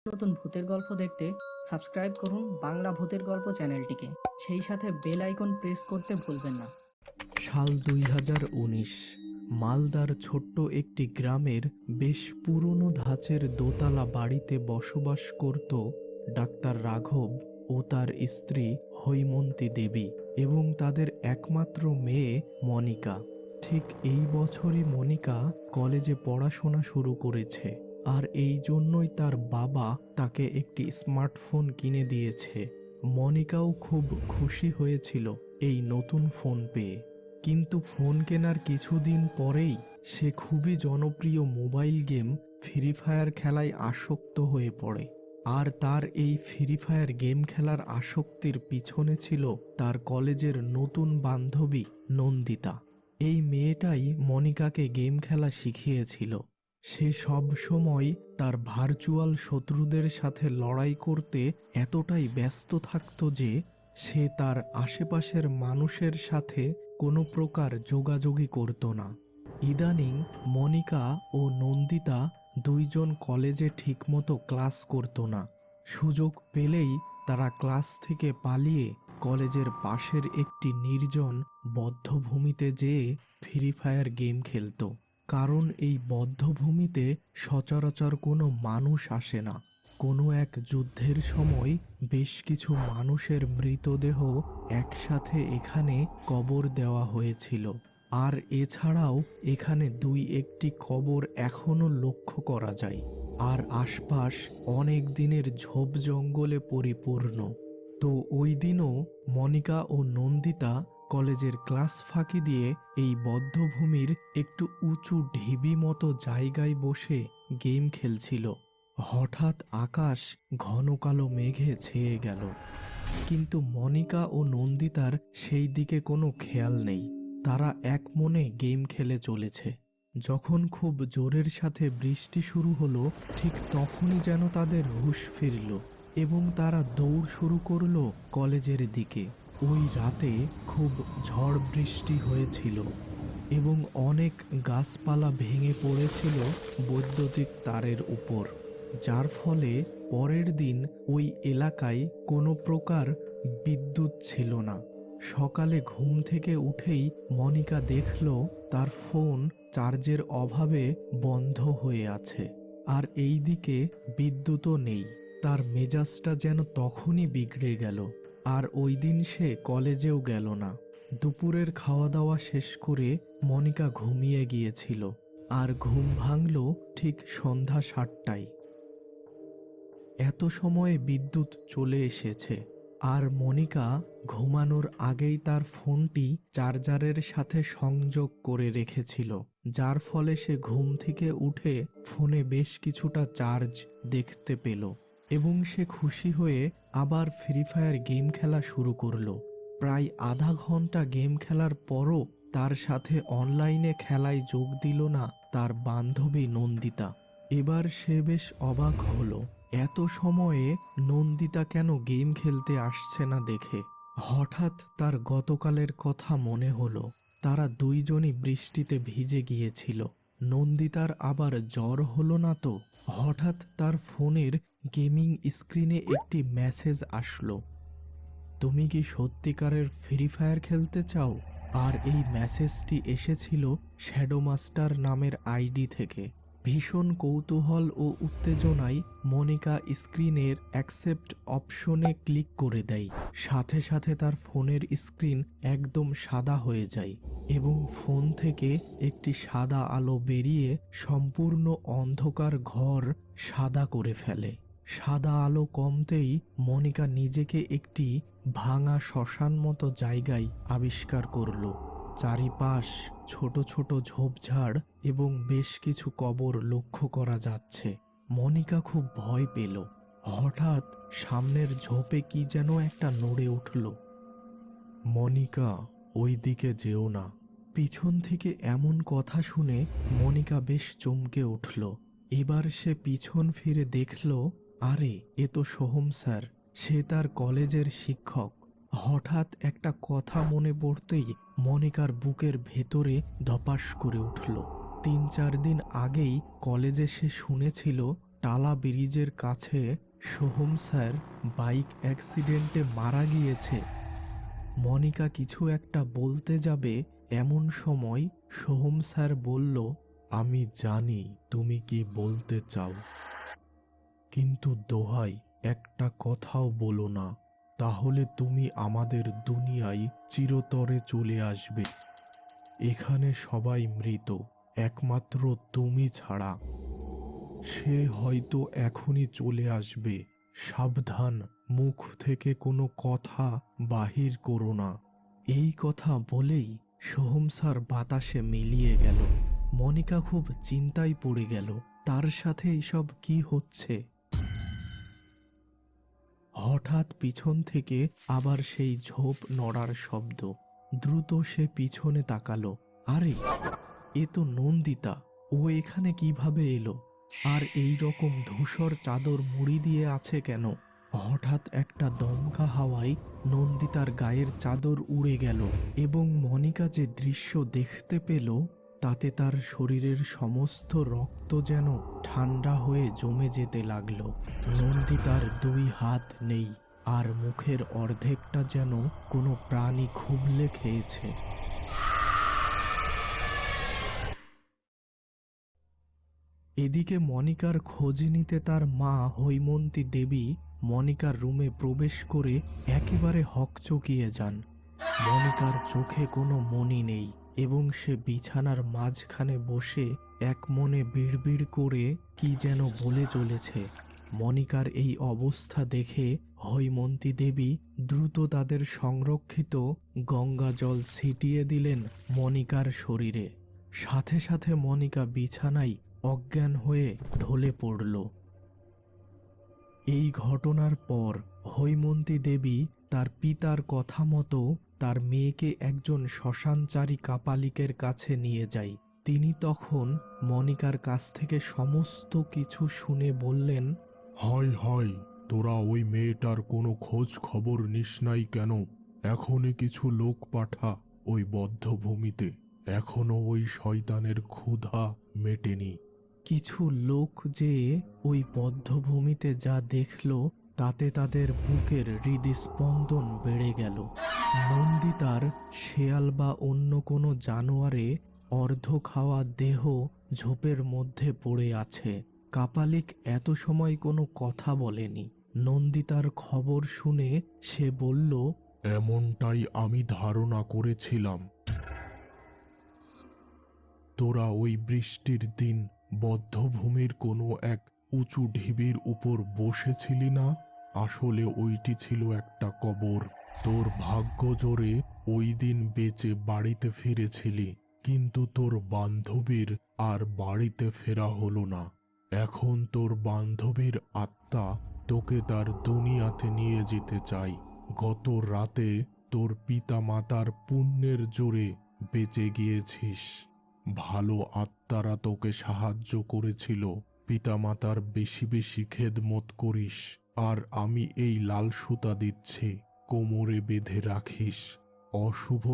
নতুন ভূতের গল্প দেখতে সাবস্ক্রাইব করুন বাংলা ভূতের গল্প চ্যানেলটিকে। সেই সাথে বেল আইকন প্রেস করতে ভুলবেন না। সাল 2019। মালদার ছোট্ট একটি গ্রামের বেশ পুরনো ধাঁচের দোতলা বাড়িতে বসবাস করত ডাক্তার রাঘব ও তার স্ত্রী হৈমন্তী দেবী এবং তাদের একমাত্র মেয়ে মনিকা। ঠিক এই বছরই মনিকা কলেজে পড়াশোনা শুরু করেছে, আর এই জন্যই তার বাবা তাকে একটি স্মার্টফোন কিনে দিয়েছে। মনিকাও খুব খুশি হয়েছিল এই নতুন ফোন পেয়ে, কিন্তু ফোন কেনার কিছুদিন পরেই সে খুবই জনপ্রিয় মোবাইল গেম ফ্রি ফায়ার খেলায় আসক্ত হয়ে পড়ে। আর তার এই ফ্রি ফায়ার গেম খেলার আসক্তির পিছনে ছিল তার কলেজের নতুন বান্ধবী নন্দিতা। এই মেয়েটাই মনিকাকে গেম খেলা শিখিয়েছিল। সে সব সময় তার ভার্চুয়াল শত্রুদের সাথে লড়াই করতে এতটাই ব্যস্ত থাকত যে সে তার আশেপাশের মানুষের সাথে কোনো প্রকার যোগাযোগই করত না। ইদানিং মনিকা ও নন্দিতা দুইজন কলেজে ঠিকমতো ক্লাস করত না। সুযোগ পেলেই তারা ক্লাস থেকে পালিয়ে কলেজের পাশের একটি নির্জন বদ্ধভূমিতে যেয়ে ফ্রি ফায়ার গেম খেলত। কারণ এই বদ্ধভূমিতে সচরাচর কোনো মানুষ আসে না। কোনো এক যুদ্ধের সময় বেশ কিছু মানুষের মৃতদেহ একসাথে এখানে কবর দেওয়া হয়েছিল, আর এছাড়াও এখানে দুই একটি কবর এখনো লক্ষ্য করা যায়। আর আশপাশ অনেক দিনের ঝোপ জঙ্গলে পরিপূর্ণ। তো ওই দিনও মনিকা ও নন্দিতা কলেজের ক্লাস ফাঁকি দিয়ে এই বদ্ধভূমির একটু উঁচু ঢিবি মতো জায়গায় বসে গেম খেলছিল। হঠাৎ আকাশ ঘন কালো মেঘে ছেয়ে গেল, কিন্তু মনিকা ও নন্দিতার সেই দিকে কোনো খেয়াল নেই। তারা এক মনে গেম খেলে চলেছে। যখন খুব জোরের সাথে বৃষ্টি শুরু হলো, ঠিক তখনই যেন তাদের হুঁশ ফিরল এবং তারা দৌড় শুরু করলো কলেজের দিকে। ওই রাতে খুব ঝড় বৃষ্টি হয়েছিল এবং অনেক গাছপালা ভেঙে পড়েছিল বৈদ্যুতিক তারের উপর, যার ফলে পরের দিন ওই এলাকায় কোনো প্রকার বিদ্যুৎ ছিল না। সকালে ঘুম থেকে উঠেই মনিকা দেখল তার ফোন চার্জের অভাবে বন্ধ হয়ে আছে, আর এই দিকে বিদ্যুৎও নেই। তার মেজাজটা যেন তখনই বিগড়ে গেল, আর ওই দিন সে কলেজেও গেল না। দুপুরের খাওয়া দাওয়া শেষ করে মনিকা ঘুমিয়ে গিয়েছিল, আর ঘুম ভাঙল ঠিক সন্ধ্যা 7টায়। এত সময়ে বিদ্যুৎ চলে এসেছে, আর মনিকা ঘুমানোর আগেই তার ফোনটি চার্জারের সাথে সংযোগ করে রেখেছিল, যার ফলে সে ঘুম থেকে উঠে ফোনে বেশ কিছুটা চার্জ দেখতে পেল এবং সে খুশি হয়ে আবার ফ্রি ফায়ার গেম খেলা শুরু করলো। প্রায় আধা ঘন্টা গেম খেলার পরও তার সাথে অনলাইনে খেলায় যোগ দিল না তার বান্ধবী নন্দিতা। এবার সে বেশ অবাক হলো, এত সময়ে নন্দিতা কেন গেম খেলতে আসছে না দেখে। হঠাৎ তার গতকালের কথা মনে হলো। তারা দুইজনই বৃষ্টিতে ভিজে গিয়েছিল। নন্দিতার আবার জ্বর হলো না তো? হঠাৎ তার ফোনের গেমিং স্ক্রিনে একটি মেসেজ আসলো, তুমি কি সত্যিকারের ফ্রি ফায়ার খেলতে চাও? আর এই মেসেজটি এসেছিল শ্যাডো মাস্টার নামের আইডি থেকে। ভীষণ কৌতূহল ও উত্তেজনায় মনিকা স্ক্রিনের অ্যাকসেপ্ট অপশনে ক্লিক করে দেয়। সাথে সাথে তার ফোনের স্ক্রিন একদম সাদা হয়ে যায় এবং ফোন থেকে একটি সাদা আলো বেরিয়ে সম্পূর্ণ অন্ধকার ঘর সাদা করে ফেলে। সাদা আলো কমতেই মনিকা নিজেকে একটি ভাঙা শ্মশান মতো জায়গায় আবিষ্কার করল। চারিপাশ ছোট ছোট ঝোপঝাড় এবং বেশ কিছু কবর লক্ষ্য করা যাচ্ছে। মনিকা খুব ভয় পেল। হঠাৎ সামনের ঝোপে কি যেন একটা নড়ে উঠল। মনিকা, ওই দিকে যেও না। পিছন থেকে এমন কথা শুনে মনিকা বেশ চমকে উঠল। এবার সে পিছন ফিরে দেখল, আরে এ তো সোহম স্যার, সে তার কলেজের শিক্ষক। হঠাৎ একটা কথা মনে পড়তেই মনিকার বুকের ভেতরে ধপাস করে উঠল। 3-4 দিন আগেই কলেজে সে শুনেছিল টালা ব্রিজের কাছে সোহম স্যার বাইক অ্যাক্সিডেন্টে মারা গিয়েছে। মনিকা কিছু একটা বলতে যাবে এমন সময় সোহম স্যার বলল, আমি জানি তুমি কি বলতে চাও, কিন্তু দোহাই একটা কথাও বলো না, তাহলে তুমি আমাদের দুনিয়ায় চিরতরে চলে আসবে। এখানে সবাই মৃত, একমাত্র তুমি ছাড়া। সে হয়তো এখনই চলে আসবে, সাবধান, মুখ থেকে কোনো কথা বাহির করো না। এই কথা বলেই সোহম স্যার বাতাসে মিলিয়ে গেল। মনিকা খুব চিন্তায় পড়ে গেল, তার সাথে এইসব কি হচ্ছে। হঠাৎ পিছন থেকে আবার সেই ঝোপ নড়ার শব্দ। দ্রুত সে পিছনে তাকালো। আরে, এ তো নন্দিতা। ও এখানে কিভাবে এলো? আর এই রকম ধূসর চাদর মুড়ি দিয়ে আছে কেন? হঠাৎ একটা দমকা হাওয়ায় নন্দিতার গায়ের চাদর উড়ে গেল এবং মনিকা যে দৃশ্য দেখতে পেল তাতে তার শরীরের সমস্ত রক্ত যেন ঠান্ডা হয়ে জমে যেতে লাগলো। নন্দিতার দুই হাত নেই, আর মুখের অর্ধেকটা যেন কোনো প্রাণী খুবলে খেয়েছে। এদিকে মনিকার খোঁজ নিতে তার মা হৈমন্তী দেবী মনিকার রুমে প্রবেশ করে একেবারে হকচকিয়ে যান। মনিকার চোখে কোনো মনি নেই এবং সে বিছানার মাঝখানে বসে এক মনে বিড়বিড় করে কি যেন বলে চলেছে। মনিকার এই অবস্থা দেখে হৈমন্তী দেবী দ্রুত তাদের সংরক্ষিত গঙ্গা জল ছিটিয়ে দিলেন মনিকার শরীরে। সাথে সাথে মনিকা বিছানায় অজ্ঞান হয়ে ঢলে পড়ল। এই ঘটনার পর হৈমন্তী দেবী তার পিতার কথা মতো তার মেয়েকে একজন শ্মশানচারী কাপালিকের কাছে নিয়ে যায়। তিনি তখন মনিকার কাছ থেকে সমস্ত কিছু শুনে বললেন, হায় হায়, তোরা ওই মেয়েটার কোনো খোঁজ খবর নিস নাই কেন? এখনই কিছু লোক পাঠা ওই বদ্ধভূমিতে, এখনো ওই শয়তানের ক্ষুধা মেটেনি। কিছু লোক যে ওই বদ্ধভূমিতে যা দেখল তাতে তাদের বুকের হৃদস্পন্দন বেড়ে গেল। নন্দিতার শেয়াল বা অন্য কোনো জানোয়ারে অর্ধ খাওয়া দেহ ঝোপের মধ্যে পড়ে আছে। কাপালিক এত সময় কোনো কথা বলেনি। নন্দিতার খবর শুনে সে বলল, এমনটাই আমি ধারণা করেছিলাম। তোরা ওই বৃষ্টির দিন বদ্ধভূমির কোনো এক উঁচু ঢিবির উপর বসেছিলি না? আসলে ওইটি ছিল একটা কবর। তোর ভাগ্য জোরে ওই দিন বেঁচে বাড়িতে ফিরেছিলি, কিন্তু তোর বান্ধবীর আর বাড়িতে ফেরা হলো না। এখন তোর বান্ধবীর আত্মা তোকে তার দুনিয়াতে নিয়ে যেতে চাই। গত রাতে তোর পিতা মাতার পুণ্যের জোরে বেঁচে গিয়েছিস। ভালো আত্মারা তোকে সাহায্য করেছিল। পিতামাতার বেশি বেশি খেদমত করিস। আর আমি এই লাল সুতা দিচ্ছি, কোমরে বেঁধে রাখিস। অশুভ